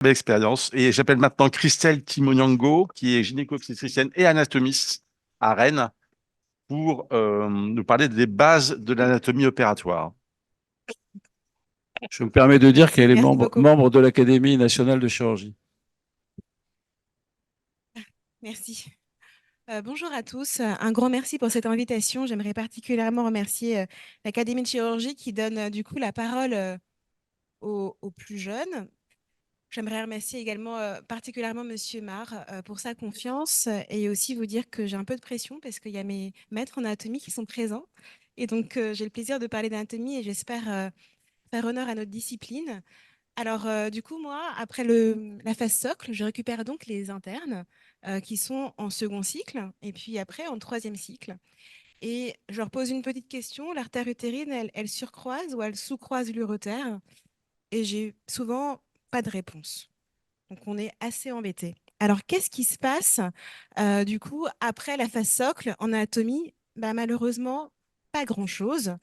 belle expérience. Et j'appelle maintenant Christelle Timoniango, qui est gynéco-obstétricienne et anatomiste à Rennes, pour nous parler des bases de l'anatomie opératoire. Je me permets de dire qu'elle est Merci beaucoup. membre de l'Académie nationale de chirurgie. Merci. Bonjour à tous. Un grand merci pour cette invitation. J'aimerais particulièrement remercier l'Académie de chirurgie qui donne du coup la parole aux plus jeunes. J'aimerais remercier également particulièrement Monsieur Mar pour sa confiance et aussi vous dire que j'ai un peu de pression parce qu'il y a mes maîtres en anatomie qui sont présents. Et donc, j'ai le plaisir de parler d'anatomie et j'espère faire honneur à notre discipline. Alors, du coup, moi, après la phase socle, je récupère donc les internes qui sont en second cycle et puis après en troisième cycle. Et je leur pose une petite question. L'artère utérine, elle surcroise ou elle sous-croise l'urétère? Et j'ai souvent pas de réponse. Donc, on est assez embêté. Alors, qu'est-ce qui se passe du coup après la phase socle en anatomie? Bah, malheureusement, pas grand-chose.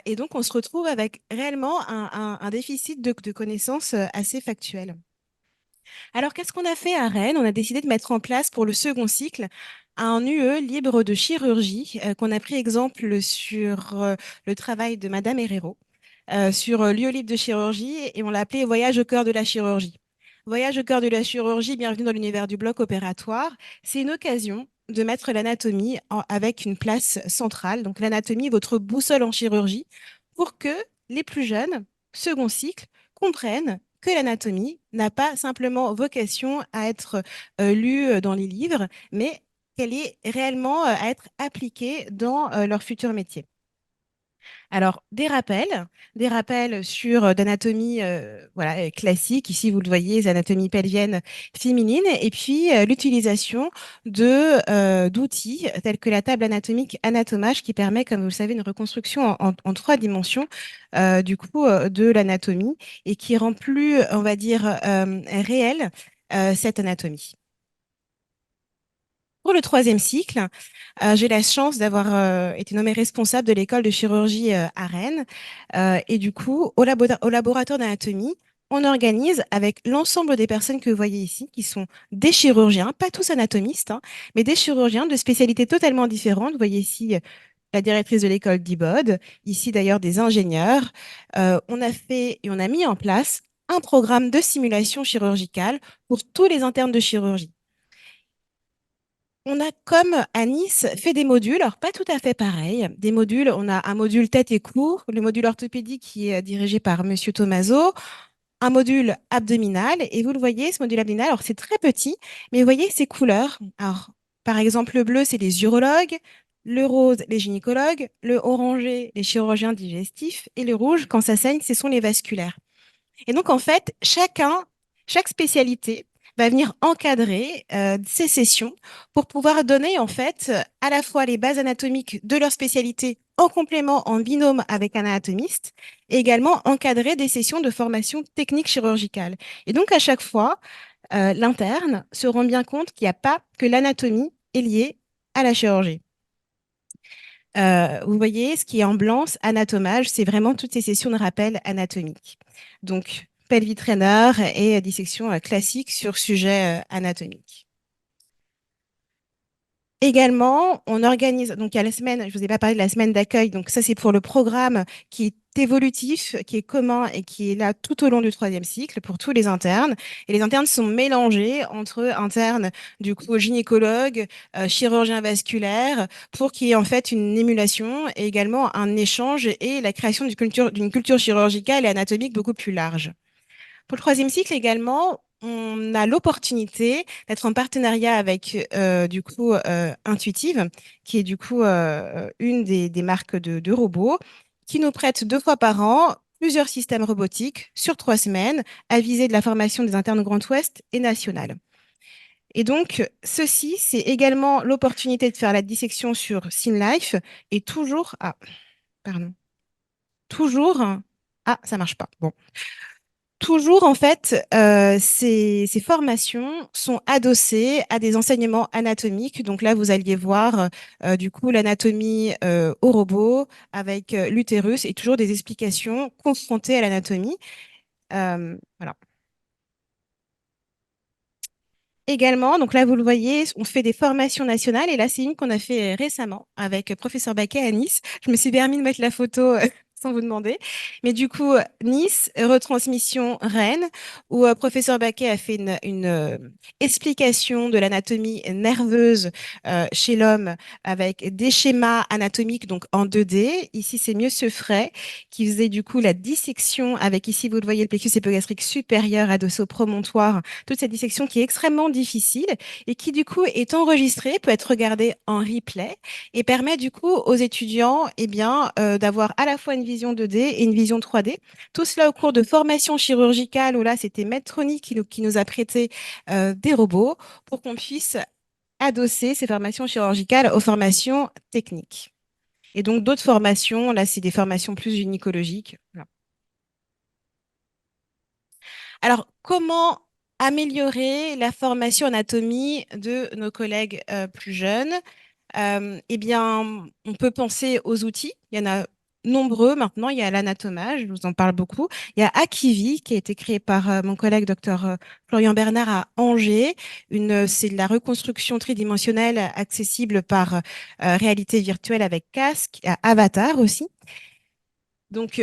Et donc, on se retrouve avec réellement un déficit de connaissances assez factuelles. Alors, qu'est-ce qu'on a fait à Rennes? On a décidé de mettre en place pour le second cycle un UE libre de chirurgie qu'on a pris exemple sur le travail de Madame Herrero, sur l'UE libre de chirurgie et on l'a appelé Voyage au cœur de la chirurgie. Voyage au cœur de la chirurgie, bienvenue dans l'univers du bloc opératoire. C'est une occasion de mettre l'anatomie avec une place centrale. Donc l'anatomie, votre boussole en chirurgie, pour que les plus jeunes, second cycle, comprennent que l'anatomie n'a pas simplement vocation à être lue dans les livres, mais qu'elle est réellement à être appliquée dans leur futur métier. Alors, des rappels sur d'anatomie voilà, classique. Ici, vous le voyez, les anatomies pelviennes féminines. Et puis, l'utilisation d'outils tels que la table anatomique Anatomage qui permet, comme vous le savez, une reconstruction en 3 dimensions de l'anatomie et qui rend plus, on va dire, réelle cette anatomie. Pour le troisième cycle, j'ai la chance d'avoir été nommée responsable de l'école de chirurgie à Rennes. Et du coup, au laboratoire d'anatomie, on organise avec l'ensemble des personnes que vous voyez ici, qui sont des chirurgiens, pas tous anatomistes, hein, mais des chirurgiens de spécialités totalement différentes. Vous voyez ici la directrice de l'école d'IBOD, ici d'ailleurs des ingénieurs. On a fait et on a mis en place un programme de simulation chirurgicale pour tous les internes de chirurgie. On a, comme à Nice, fait des modules, alors pas tout à fait pareil. Des modules, on a un module tête et cou, le module orthopédique qui est dirigé par Monsieur Tomaso, un module abdominal, et vous le voyez, ce module abdominal, alors c'est très petit, mais vous voyez ces couleurs. Alors, par exemple, le bleu, c'est les urologues, le rose, les gynécologues, le orangé, les chirurgiens digestifs, et le rouge, quand ça saigne, ce sont les vasculaires. Et donc, en fait, chaque spécialité va venir encadrer ces sessions pour pouvoir donner, en fait, à la fois les bases anatomiques de leur spécialité en complément, en binôme avec un anatomiste, et également encadrer des sessions de formation technique chirurgicale. Et donc, à chaque fois, l'interne se rend bien compte qu'il n'y a pas que l'anatomie est liée à la chirurgie. Vous voyez, ce qui est en blanc, anatomage, c'est vraiment toutes ces sessions de rappel anatomique. Donc, pelvis trainer et dissection classique sur sujet anatomique. Également, on organise, donc il y a la semaine, je vous ai pas parlé de la semaine d'accueil, donc ça c'est pour le programme qui est évolutif, qui est commun et qui est là tout au long du troisième cycle pour tous les internes. Et les internes sont mélangés entre internes du coup gynécologue, chirurgien vasculaire, pour qu'il y ait en fait une émulation et également un échange et la création d'une culture chirurgicale et anatomique beaucoup plus large. Pour le troisième cycle également, on a l'opportunité d'être en partenariat avec Intuitive, qui est du coup une des marques de robots, qui nous prête 2 fois par an plusieurs systèmes robotiques sur 3 semaines à viser de la formation des internes Grand Ouest et nationale. Et donc, ceci, c'est également l'opportunité de faire la dissection sur SynLife et toujours, pardon, toujours, ça marche pas. Bon. Toujours, en fait, ces formations sont adossées à des enseignements anatomiques. Donc là, vous alliez voir du coup l'anatomie au robot avec l'utérus et toujours des explications confrontées à l'anatomie. Voilà. Également, donc là, vous le voyez, on fait des formations nationales et là, c'est une qu'on a fait récemment avec professeur Baquet à Nice. Je me suis permis de mettre la photo sans vous demander. Mais du coup, Nice, retransmission Rennes, où professeur Baquet a fait une explication de l'anatomie nerveuse chez l'homme avec des schémas anatomiques, donc en 2D. Ici, c'est Monsieur Frey qui faisait du coup la dissection avec, ici, vous le voyez, le plexus épigastrique supérieur adossé au promontoire, toute cette dissection qui est extrêmement difficile et qui du coup est enregistrée, peut être regardée en replay et permet du coup aux étudiants d'avoir à la fois une vision 2D et une vision 3D. Tout cela au cours de formation chirurgicale où là c'était Medtronic qui nous a prêté des robots pour qu'on puisse adosser ces formations chirurgicales aux formations techniques. Et donc d'autres formations, là c'est des formations plus gynécologiques. Voilà. Alors, comment améliorer la formation anatomie de nos collègues plus jeunes? Eh bien, on peut penser aux outils. Il y en a nombreux maintenant. Il y a l'anatomage, je vous en parle beaucoup. Il y a Akivi, qui a été créé par mon collègue docteur Florian Bernard à Angers. C'est de la reconstruction tridimensionnelle accessible par réalité virtuelle avec casque, avatar aussi. Donc,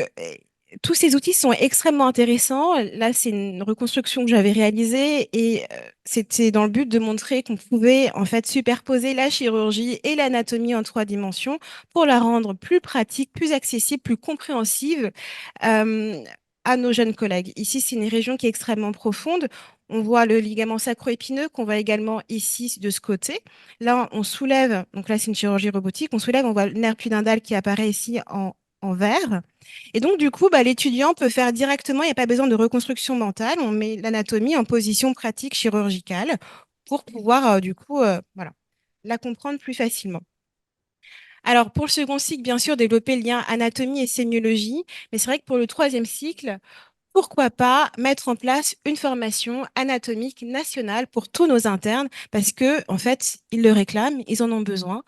tous ces outils sont extrêmement intéressants. Là, c'est une reconstruction que j'avais réalisée et c'était dans le but de montrer qu'on pouvait en fait superposer la chirurgie et l'anatomie en 3 dimensions pour la rendre plus pratique, plus accessible, plus compréhensive euh, à nos jeunes collègues. Ici, c'est une région qui est extrêmement profonde. On voit le ligament sacro-épineux qu'on voit également ici de ce côté. Là, on soulève, donc là, c'est une chirurgie robotique. On soulève, on voit le nerf pudendal qui apparaît ici en vert. Et donc, du coup, l'étudiant peut faire directement, il n'y a pas besoin de reconstruction mentale. On met l'anatomie en position pratique chirurgicale pour pouvoir, voilà, la comprendre plus facilement. Alors, pour le second cycle, bien sûr, développer le lien anatomie et sémiologie. Mais c'est vrai que pour le troisième cycle, pourquoi pas mettre en place une formation anatomique nationale pour tous nos internes parce que, en fait, ils le réclament, ils en ont besoin.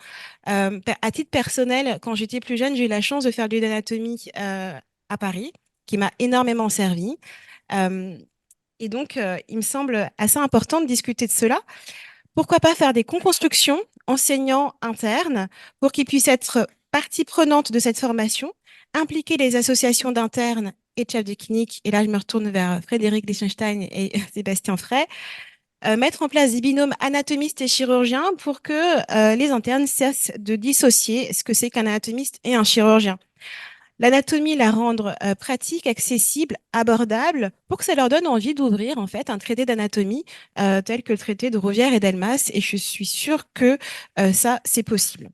À titre personnel, quand j'étais plus jeune, j'ai eu la chance de faire de l'anatomie à Paris, qui m'a énormément servi. Euh, et donc, il me semble assez important de discuter de cela. Pourquoi pas faire des co-constructions enseignants internes pour qu'ils puissent être partie prenante de cette formation, impliquer les associations d'internes et de chefs de clinique. Et là, je me retourne vers Frédéric Liechtenstein et Sébastien Frey. Mettre en place des binômes anatomistes et chirurgiens pour que les internes cessent de dissocier ce que c'est qu'un anatomiste et un chirurgien. L'anatomie, la rendre pratique, accessible, abordable, pour que ça leur donne envie d'ouvrir en fait un traité d'anatomie tel que le traité de Rouvière et Delmas. Et je suis sûre que ça, c'est possible.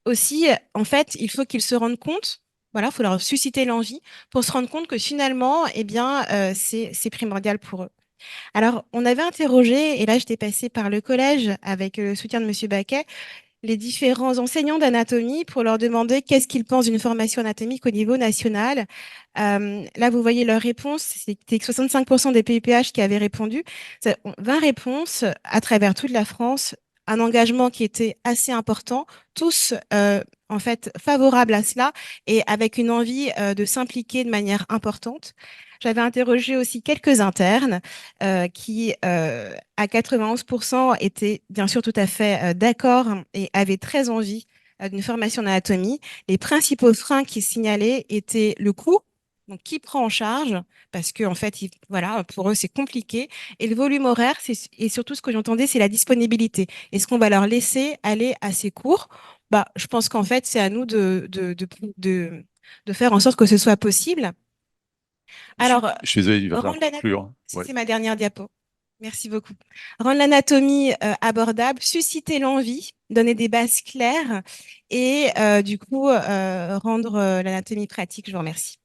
Aussi, en fait, il faut qu'ils se rendent compte, voilà, il faut leur susciter l'envie pour se rendre compte que finalement, eh bien, c'est primordial pour eux. Alors, on avait interrogé, et là, j'étais passée par le collège avec le soutien de Monsieur Baquet, les différents enseignants d'anatomie pour leur demander qu'est-ce qu'ils pensent d'une formation anatomique au niveau national. Là, vous voyez leur réponse, c'était 65% des PIPH qui avaient répondu. 20 réponses à travers toute la France, un engagement qui était assez important, tous en fait favorables à cela et avec une envie de s'impliquer de manière importante. J'avais interrogé aussi quelques internes qui, à 91%, étaient bien sûr tout à fait d'accord et avaient très envie d'une formation d'anatomie. Les principaux freins qui signalaient étaient le coût, donc qui prend en charge, parce que en fait, voilà, pour eux, c'est compliqué, et le volume horaire, et surtout ce que j'entendais, c'est la disponibilité. Est-ce qu'on va leur laisser aller à ces cours? Je pense qu'en fait, c'est à nous de faire en sorte que ce soit possible. Alors, Je suis désolé, il va falloir rendre l'anatomie, conclure. Ouais. c'est ma dernière diapo. Merci beaucoup. Rendre l'anatomie abordable, susciter l'envie, donner des bases claires et du coup rendre l'anatomie pratique. Je vous remercie.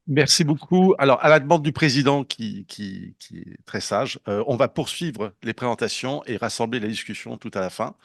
Merci beaucoup. Alors, à la demande du président qui est très sage, on va poursuivre les présentations et rassembler la discussion tout à la fin.